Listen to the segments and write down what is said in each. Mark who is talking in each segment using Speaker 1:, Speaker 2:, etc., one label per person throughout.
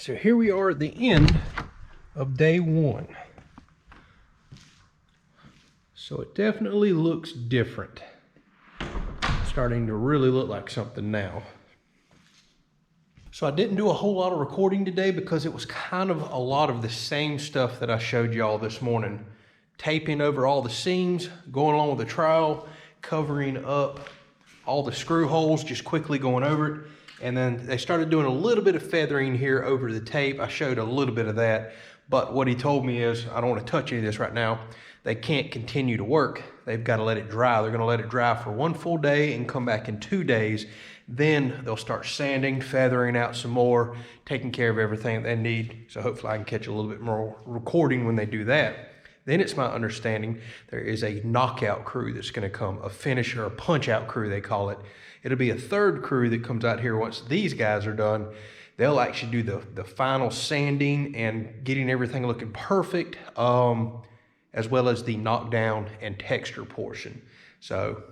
Speaker 1: So here we are at the end of day one. So it definitely looks different. Starting to really look like something now. So I didn't do a whole lot of recording today because it was kind of a lot of the same stuff that I showed y'all this morning. Taping over all the seams, going along with the trowel, covering up all the screw holes, just quickly going over it. And then they started doing a little bit of feathering here over the tape. I showed a little bit of that, but what he told me is, I don't want to touch any of this right now. They can't continue to work. They've got to let it dry. They're going to let it dry for 1 full day and come back in 2 days. Then they'll start sanding, feathering out some more, taking care of everything they need. So hopefully I can catch a little bit more recording when they do that. Then it's my understanding there is a knockout crew that's going to come, a finisher, a punch out crew they call it. It'll be a third crew that comes out here once these guys are done. They'll actually do the final sanding and getting everything looking perfect, as well as the knockdown and texture portion. So,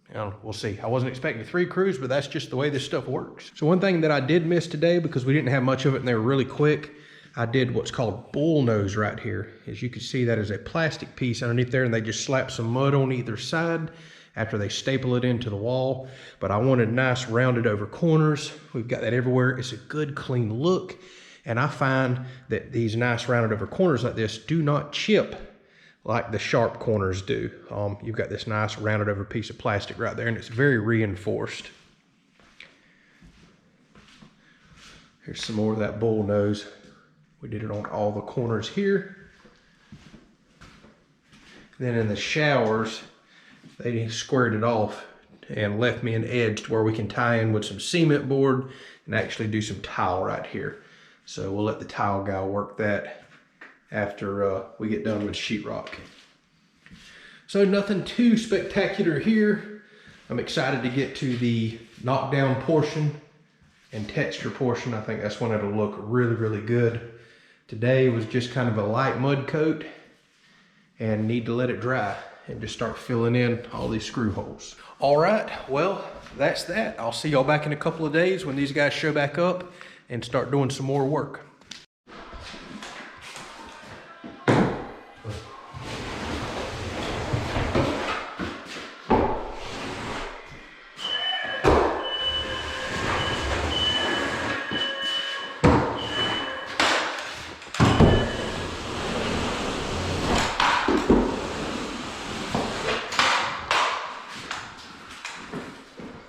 Speaker 1: you know, we'll see. I wasn't expecting 3 crews, but that's just the way this stuff works. So one thing that I did miss today, because we didn't have much of it and they were really quick, I did what's called bull nose right here. As you can see, that is a plastic piece underneath there, and they just slap some mud on either side after they staple it into the wall. But I wanted nice rounded over corners. We've got that everywhere. It's a good clean look. And I find that these nice rounded over corners like this do not chip like the sharp corners do. You've got this nice rounded over piece of plastic right there, and it's very reinforced. Here's some more of that bull nose. We did it on all the corners here. Then in the showers, they squared it off and left me an edge to where we can tie in with some cement board and actually do some tile right here. So we'll let the tile guy work that after we get done with sheetrock. So nothing too spectacular here. I'm excited to get to the knockdown portion and texture portion. I think that's when it'll look really, really good. Today was just kind of a light mud coat and need to let it dry and just start filling in all these screw holes. All right, well, that's that. I'll see y'all back in a couple of days when these guys show back up and start doing some more work.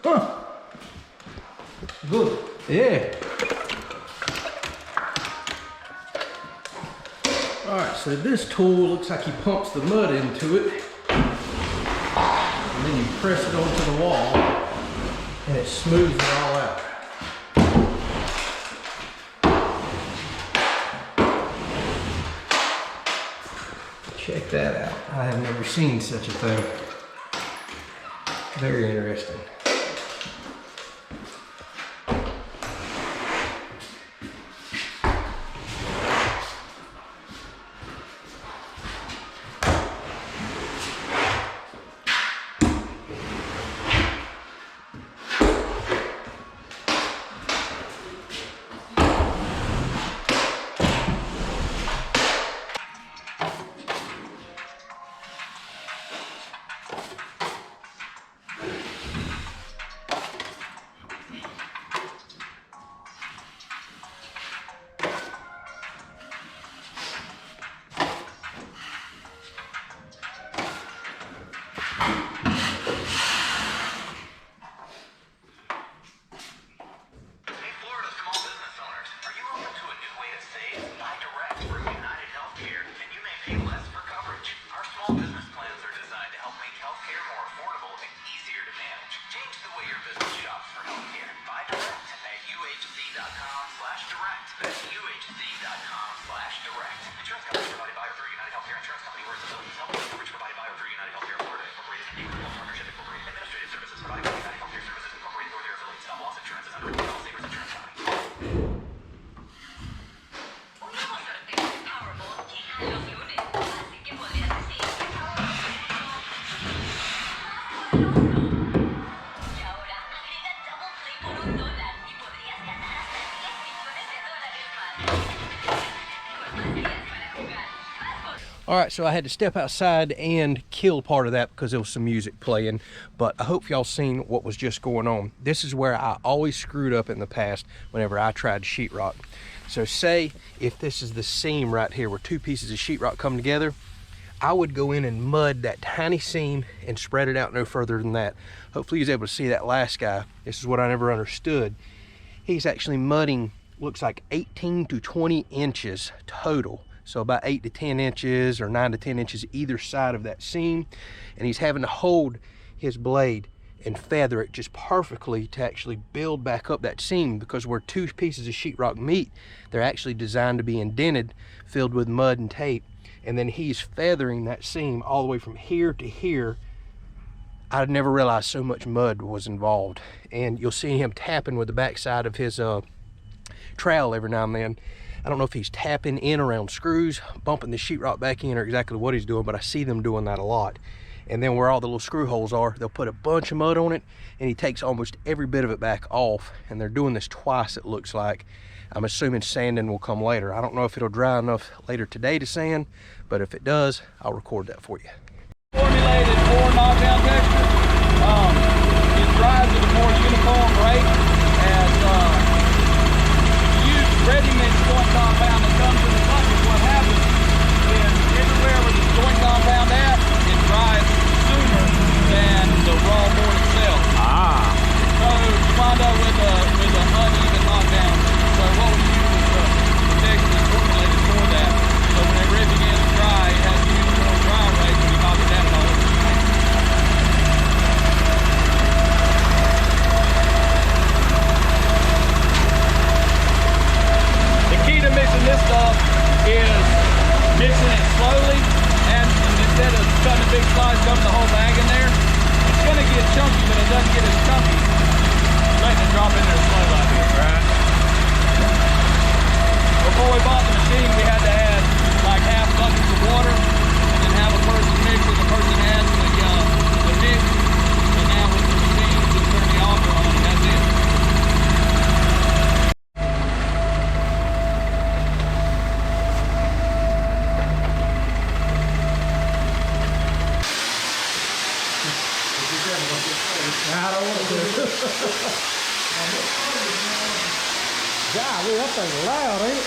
Speaker 1: Huh. Good. Yeah. All right, so this tool looks like he pumps the mud into it. And then you press it onto the wall and it smooths it all out. Check that out. I have never seen such a thing. Very interesting. All right, so I had to step outside and kill part of that because there was some music playing, but I hope y'all seen what was just going on. This is where I always screwed up in the past whenever I tried sheetrock. So say if this is the seam right here where two pieces of sheetrock come together, I would go in and mud that tiny seam and spread it out no further than that. Hopefully he's able to see that last guy. This is what I never understood. He's actually mudding, looks like 18 to 20 inches total. So about 8 to 10 inches or 9 to 10 inches either side of that seam. And he's having to hold his blade and feather it just perfectly to actually build back up that seam, because where two pieces of sheetrock meet, they're actually designed to be indented, filled with mud and tape. And then he's feathering that seam all the way from here to here. I'd never realized so much mud was involved. And you'll see him tapping with the backside of his trowel every now and then. I don't know if he's tapping in around screws, bumping the sheetrock back in, or exactly what he's doing, but I see them doing that a lot. And then where all the little screw holes are, they'll put a bunch of mud on it, and he takes almost every bit of it back off. And they're doing this twice, it looks like. I'm assuming sanding will come later. I don't know if it'll dry enough later today to sand, but if it does, I'll record that for you.
Speaker 2: Formulated for knockdown texture. It dries at a more uniform rate as ready-mix joint compound that comes in the bucket. What happens is everywhere where the joint compound at, it dries sooner than the raw board itself. So you wind up with an uneven knockdown. So what we use is the texture that's formulated for that. So whenever it begins to dry, it has a uniform dry rate when you knock it down all over the place. Mixing this stuff is mixing it slowly, and instead of cutting a big slice, dumping the whole bag in there, it's going to get chunky, but it doesn't get as chunky. Letting it drop in there slow like this. Right. Before we bought the machine, we had to add like half buckets of water, and then have a person mix it. The person adds the mix, and now with the machine, just turn the auger on, and that's it.
Speaker 3: I don't want to. Golly, that thing's loud, ain't it?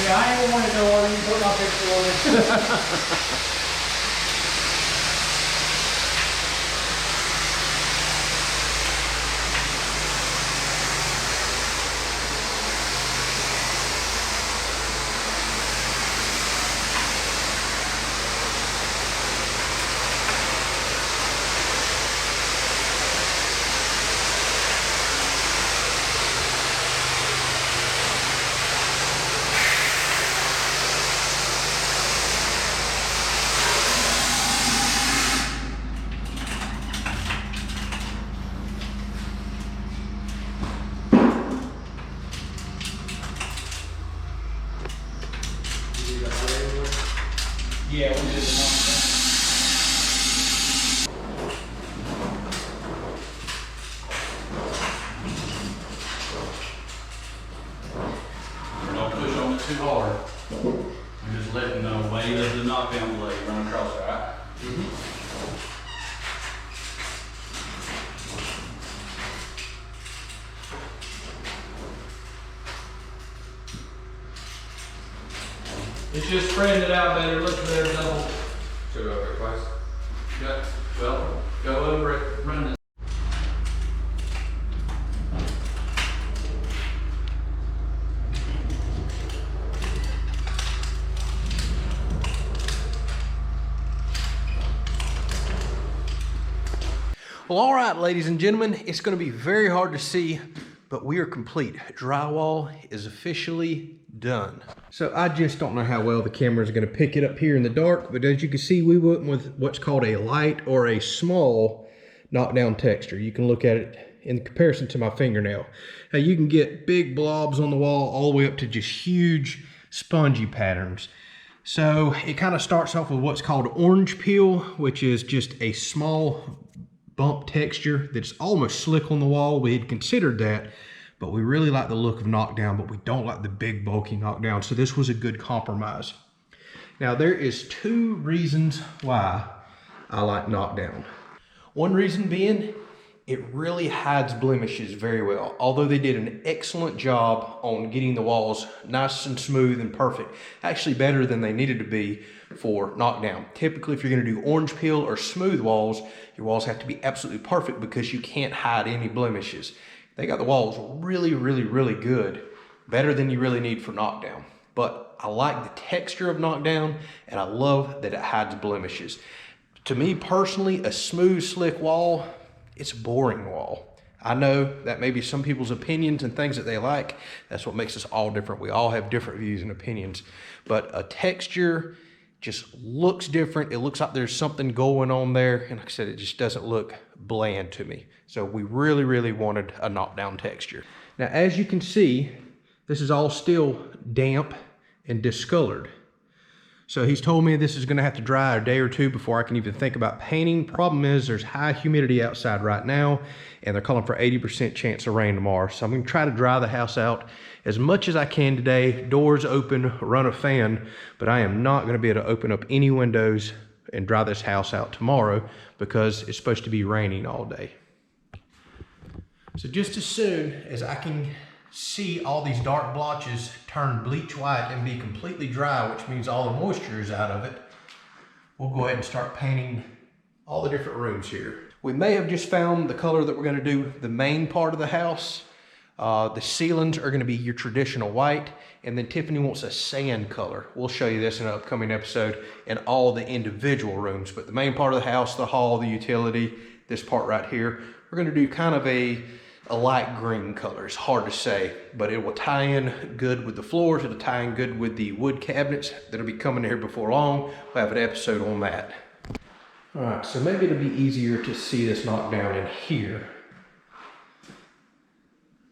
Speaker 3: Yeah, I ain't want to know whether you put my picture on it.
Speaker 2: Yeah, we did the knockdown. Don't push on it too hard. I'm just letting the weight of the knockdown blade run across it, right? It's just spreading it out better, looks better, double.
Speaker 4: Should go over it twice.
Speaker 2: Yeah, well, go over it, run it.
Speaker 1: Well, all right, ladies and gentlemen, it's going to be very hard to see, but we are complete. Drywall is officially done. So I just don't know how well the camera is going to pick it up here in the dark, but as you can see, we went with what's called a light or a small knockdown texture. You can look at it in comparison to my fingernail. Now you can get big blobs on the wall all the way up to just huge spongy patterns. So it kind of starts off with what's called orange peel, which is just a small bump texture that's almost slick on the wall. We had considered that, but we really like the look of knockdown, but we don't like the big bulky knockdown. So this was a good compromise. Now there is two reasons why I like knockdown. One reason being, it really hides blemishes very well. Although they did an excellent job on getting the walls nice and smooth and perfect, actually better than they needed to be for knockdown. Typically, if you're gonna do orange peel or smooth walls, your walls have to be absolutely perfect because you can't hide any blemishes. They got the walls really, really, really good, better than you really need for knockdown. But I like the texture of knockdown, and I love that it hides blemishes. To me personally, a smooth, slick wall, it's a boring wall. I know that may be some people's opinions and things that they like. That's what makes us all different. We all have different views and opinions. But a texture just looks different. It looks like there's something going on there. And like I said, it just doesn't look bland to me. So we really, really wanted a knockdown texture. Now, as you can see, this is all still damp and discolored. So he's told me this is gonna have to dry a day or two before I can even think about painting. Problem is there's high humidity outside right now, and they're calling for 80% chance of rain tomorrow. So I'm gonna try to dry the house out as much as I can today. Doors open, run a fan, but I am not gonna be able to open up any windows and dry this house out tomorrow because it's supposed to be raining all day. So just as soon as I can see all these dark blotches turn bleach white and be completely dry, which means all the moisture is out of it, we'll go ahead and start painting all the different rooms here. We may have just found the color that we're going to do the main part of the house. The ceilings are going to be your traditional white, and then Tiffany wants a sand color. We'll show you this in an upcoming episode in all the individual rooms, but the main part of the house, the hall, the utility, this part right here, we're going to do kind of a light green color. It's hard to say, but it will tie in good with the floors. It'll tie in good with the wood cabinets that'll be coming here before long. We'll have an episode on that. All right, so maybe it'll be easier to see this knockdown in here.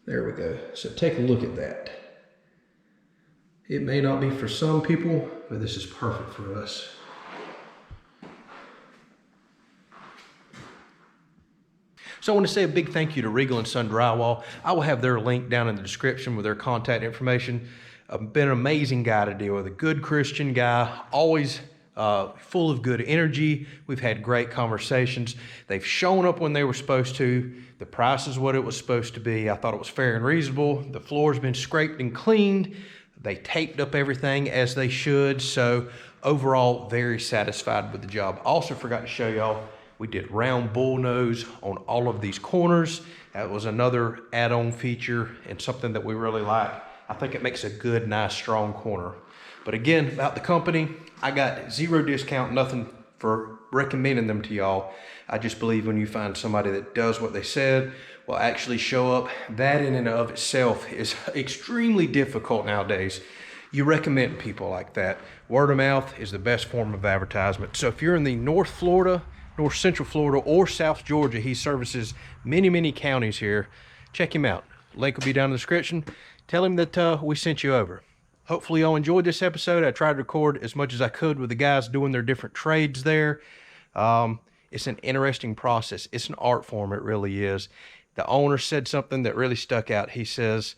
Speaker 1: There we go. So take a look at that. It may not be for some people, but this is perfect for us. So I want to say a big thank you to Riegel and Son Drywall. I will have their link down in the description with their contact information. Been an amazing guy to deal with, a good Christian guy, always full of good energy. We've had great conversations. They've shown up when they were supposed to. The price is what it was supposed to be. I thought it was fair and reasonable. The floor's been scraped and cleaned. They taped up everything as they should. So overall, very satisfied with the job. Also forgot to show y'all, we did round bull nose on all of these corners. That was another add-on feature and something that we really like. I think it makes a good, nice, strong corner. But again, about the company, I got zero discount, nothing for recommending them to y'all. I just believe when you find somebody that does what they said, will actually show up, that in and of itself is extremely difficult nowadays. You recommend people like that. Word of mouth is the best form of advertisement. So if you're in the North Florida, North Central Florida, or South Georgia, he services many, many counties here. Check him out. Link will be down in the description. Tell him that we sent you over. Hopefully y'all enjoyed this episode. I tried to record as much as I could with the guys doing their different trades there. It's an interesting process. It's an art form, it really is. The owner said something that really stuck out. He says,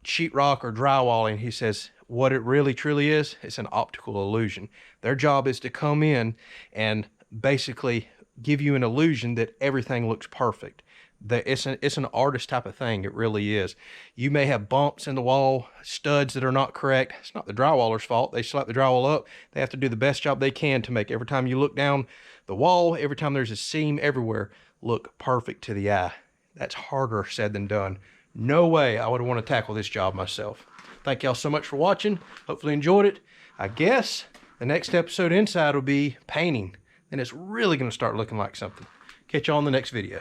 Speaker 1: sheetrock or drywalling, he says, what it really truly is, it's an optical illusion. Their job is to come in and basically give you an illusion that everything looks perfect. It's an artist type of thing. It really is. You may have bumps in the wall, studs that are not correct. It's not the drywaller's fault. They slap the drywall up. They have to do the best job they can to make every time you look down the wall, every time there's a seam everywhere, look perfect to the eye. That's harder said than done. No way I would want to tackle this job myself. Thank y'all so much for watching. Hopefully enjoyed it. I guess the next episode inside will be painting. And it's really going to start looking like something. Catch y'all in the next video.